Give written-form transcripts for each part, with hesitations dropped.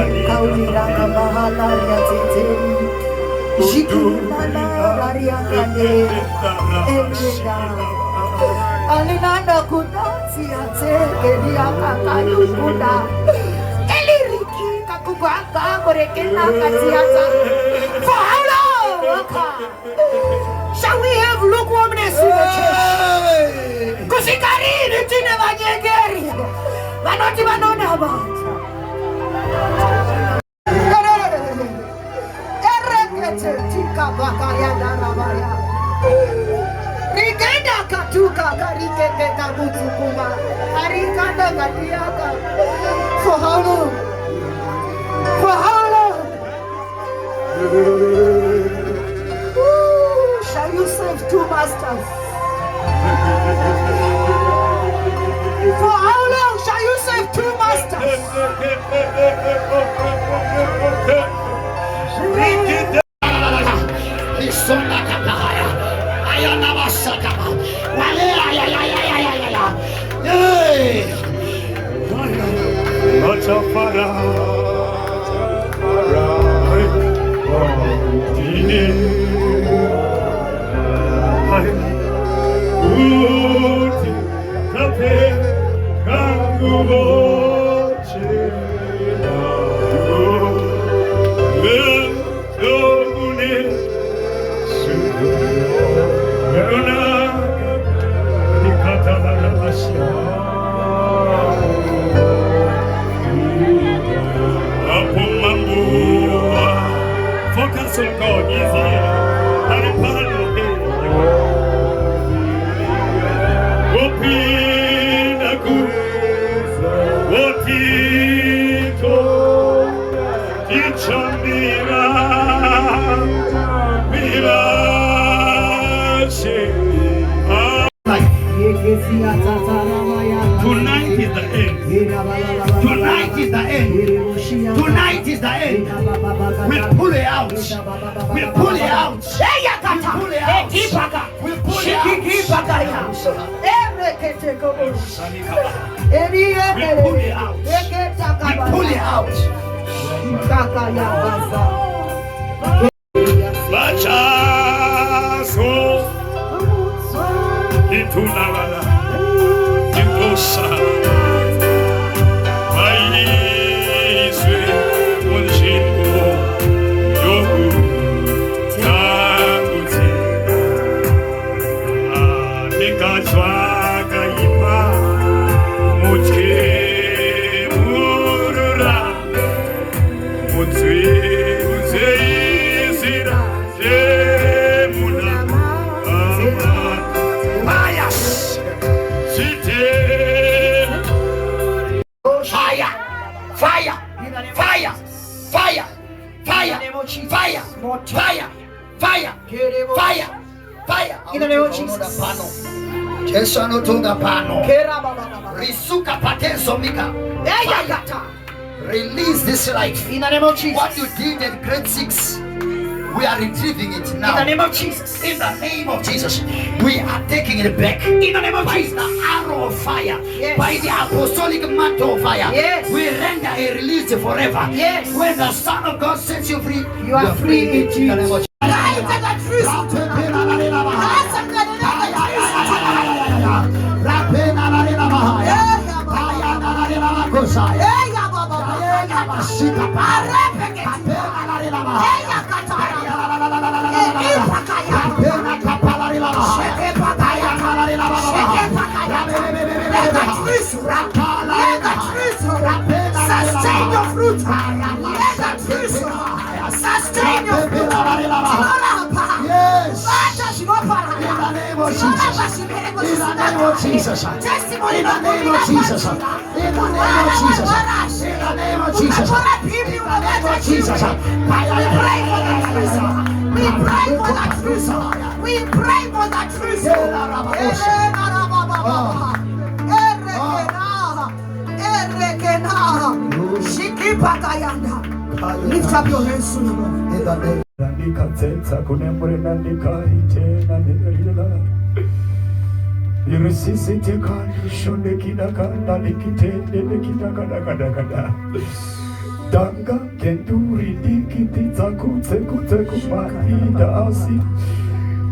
Kaulira kabahala ya tete. Jikina laria kande. Ejeda. Alinanda kudansi ya teke dia kakayu kuda. Eliriki kakubaka korekena katiata. For how long? Shall we have lukewarmness in the church? Kusikari nitine vanyegeri. Vanoti vanona about. Tika bakaya darabaya. Rigenda katuka karikende kabutukuma. Harikanda katiaka. For how long? For how long? Shall you serve two masters? For how long shall you serve two masters? Focus on God, is here. Tonight is the end. Tonight is the end. Tonight is the end. We pull it out. We pull it out. We pull it out. We pull it out. We pull it out. We pull it out. Bachaso itunalala itosa aiswe monjingo yoku taguti nikachwaga ipa muche murura muche in the name of Jesus. Yesu anotunga pano. Risuka patenso mika. Release this life. In the name of Jesus. What you did at grade 6, we are retrieving it now. In the name of Jesus. In the name of Jesus. We are taking it back. In the name of Jesus. By the arrow of fire. Yes. By the apostolic mantle of fire. Yes. We render a release forever. Yes. When the Son of God sets you free, you are free in Jesus. Sustain your fruit. Sustain your fruit. Yes. In the name of Jesus. In the name of Jesus. Testimony. In the name of Jesus. In the name of Jesus. In the name of Jesus. In the name of Jesus. We pray for that truth. We pray for that truth. Lift up your hands to the Lord. Danga kenduri dikiti takute kumaida asi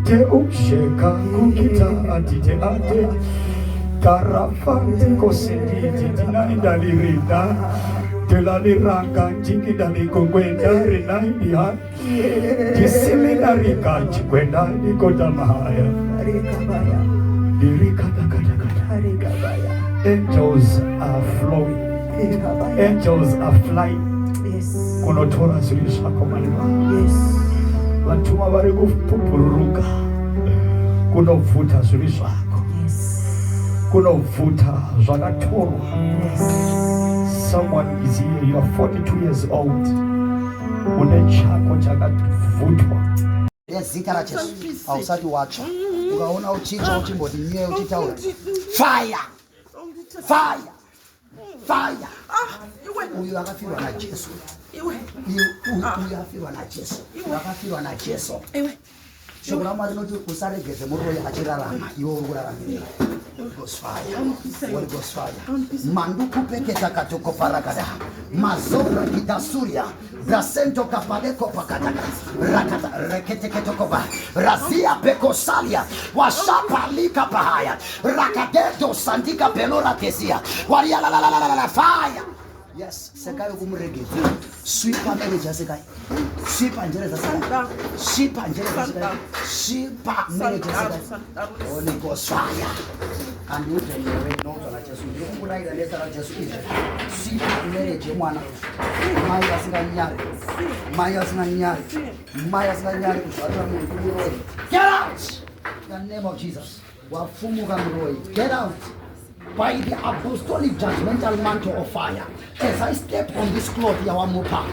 te usheka kukita atite ate karafati kositi tinaida lirida telaliranga njikidali kongwenda renaidi ha tisiminarika chikwenda nikota mahaya angels are flowing, angels are flying. Kunotora zilisha kwa maneno. Wantuma bari kupururuka. Kunovuta zilisha. Kunovuta zagatorwa. Someone is here, you are 42 years old. Unechako chakavutwa. Zita la Yesu. Hausati wacha. Ukaona uchinja uchimboti nye uchitaura. Fire! Fire! Fire! Uyu akafirwa na Yesu. Uyu akafirwa na Yesu. Akafirwa na Yesu. Shobora marinoti usaregeze muroya achirarama iwo uraramirira. Ghost fire. Holy Ghost fire. Manduku peke takatoko paragada. Mazobra kitasuria. Brasento kapaleko pakataka. Rakata reketeketokoba. Razia pekosalia. Washapalika pahaya. Rakadeto sandika pelora tesia. Waria la la la la la fire. Yes, sekayo kumregezi. Sweeper manager sekai. Sweeper njere sekai. Sweeper njere sekai. Sweeper manager sekai. Holy Ghost fire. And you tell me right now to la Jesu. You kula ila leta la Jesu ile. Sweeper manager mwana. Maya singa nyari. Maya singa nyari. Maya singa nyari kushatwa mungu. Get out! In the name of Jesus. Wafumu kamroi. Get out! By the apostolic judgmental mantle of fire. As I step on this cloth, Yawamupa,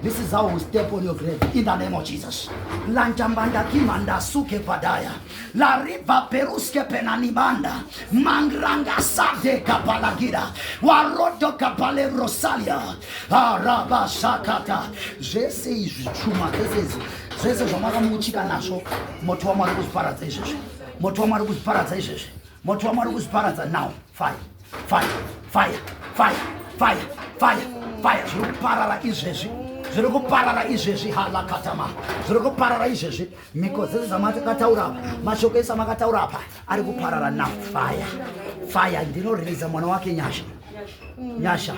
this is how we step on your grave in the name of Jesus. Lanjambanda kimanda suke padaya. La riva peruske penanimanda. Mangranga sade kapalagida. Warodo kapale rosalia. Araba shakata. Jesse chuma. Jesse jomaka muchika nasho. Motuwa marukus paratezes. Motuwa marukus paratezes. Motuwa marukus paratezes. Now, fire. Fire. Fire. Fire. Fire. Fire. Fire. Zruparala izezi. Zruparala izezi halakatama. Zruparala izezi. Because zamate kataura. Mashoke sama kataura pa. Ari kuparala now. Fire. Fire. Ndino release mwana wake Nyasha. Nyasha.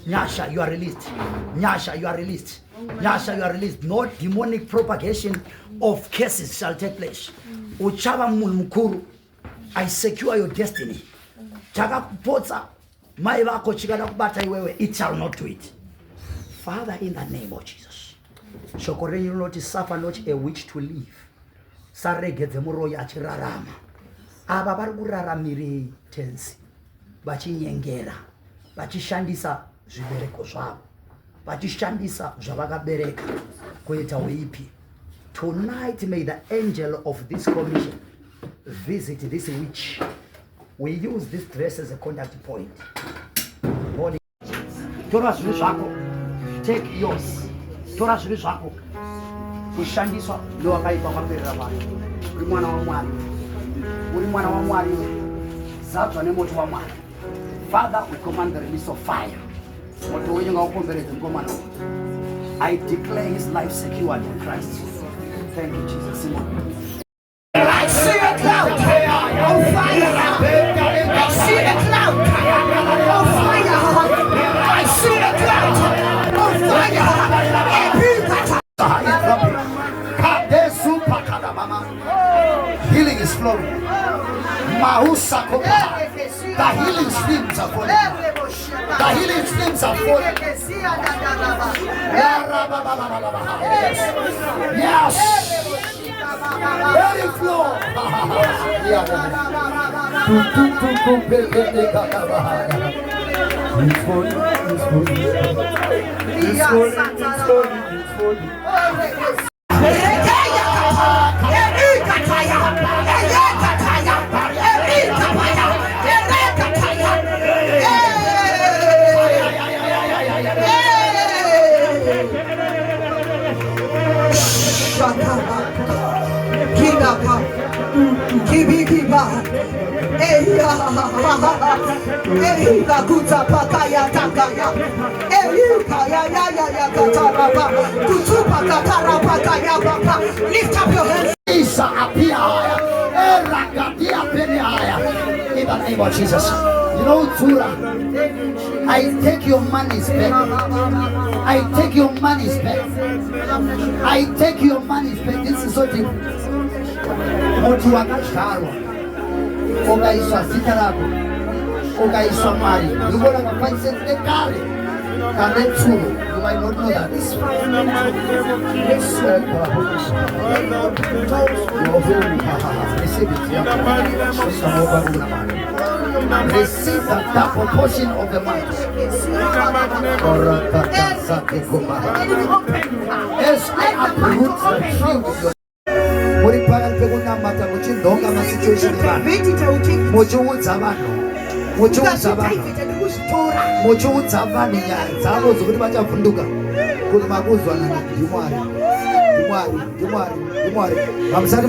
Nyasha, you are released. Nyasha, you are released. Nyasha, you are released. No demonic propagation of cases shall take place. Uchaba mukuru. I secure your destiny. Chaka kupotsa. Maiva kochikana kubata iwewe. It shall not do it. Father, in the name of Jesus. Shokore you not suffer not a witch to live. Saregeze muro ya chirarama. Aba bari kuraramire tensi. Bachinyengera. Bachishandisa zvibereko zvavo. Bachishandisa zvavakabereka kuita weipi. Tonight may the angel of this commission visit this witch. We use this dress as a contact point. Holy Tora zviri zvako. Take yours. Tora zviri zvako. Kushandiswa ndo wakaipa kwaperera vanhu. Uri mwana wa Mwari. Uri mwana wa Mwari. Zadzwa nemoto wa Mwari. Father, we command the release of fire. I declare his life secured in Christ. Thank you, Jesus. I see a cloud of fire. I see a cloud of fire. I see a cloud of fire. Healing is flowing. The healing streams are flowing. The healing streams are flowing. Yes. Let it flow. Keep Eya, eya, eya, kuta pakaya takaya, eya, ya ya ya ya kataraba, kutupa kataraba papa. Lift up your hands. Isa apia haya, erakadia pene haya. In the name of Jesus. You know, Tura, I take your monies back. I take your monies back. I take your monies back. This is so deep. Mtu wakasharwa ukaiswa sita lako ukaiswa mali ulikuwa unafanya kale kale tu. You might not know that. This receive the double portion of the money. As I uproot the tree with your muripana pekunamata muchindonga masituation muchiudza vanhu muchiudza vanhu nyaya dzavo dzokuti vachavhunduka kuti makuzwanana ndimwari hamusati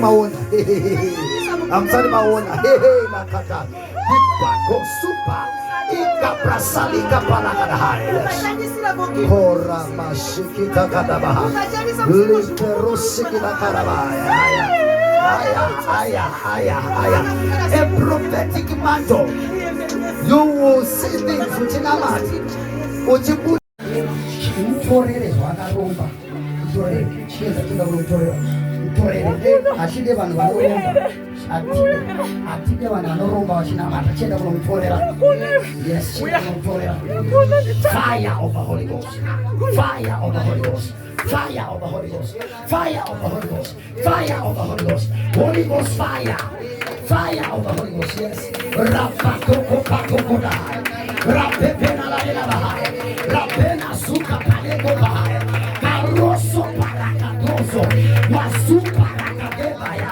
maona makata ipakosupa ikaprasalika palakadahaya kora mashikita kadabaha liperosikita kadabaya. A prophetic mantle. You will see things which in a man. Yes, fire of the Holy Ghost. Fire of the Holy Ghost. Fire of the Holy Ghost. Fire of the Holy Ghost. Fire of the Holy Ghost. Holy Ghost fire. Fire of the Holy Ghost. Yes. Rapatoko patokoda. Rapepena la de la bahaya. Rapena suka paleko bahaya. Karoso parakatoso. Wasupa rakadebaya.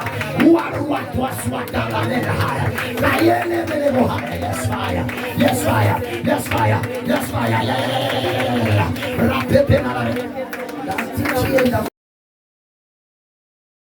Waruatu waswata la de la haya. Kayene mele bohaya. Yes fire. Yes fire. Yes fire. Yes fire.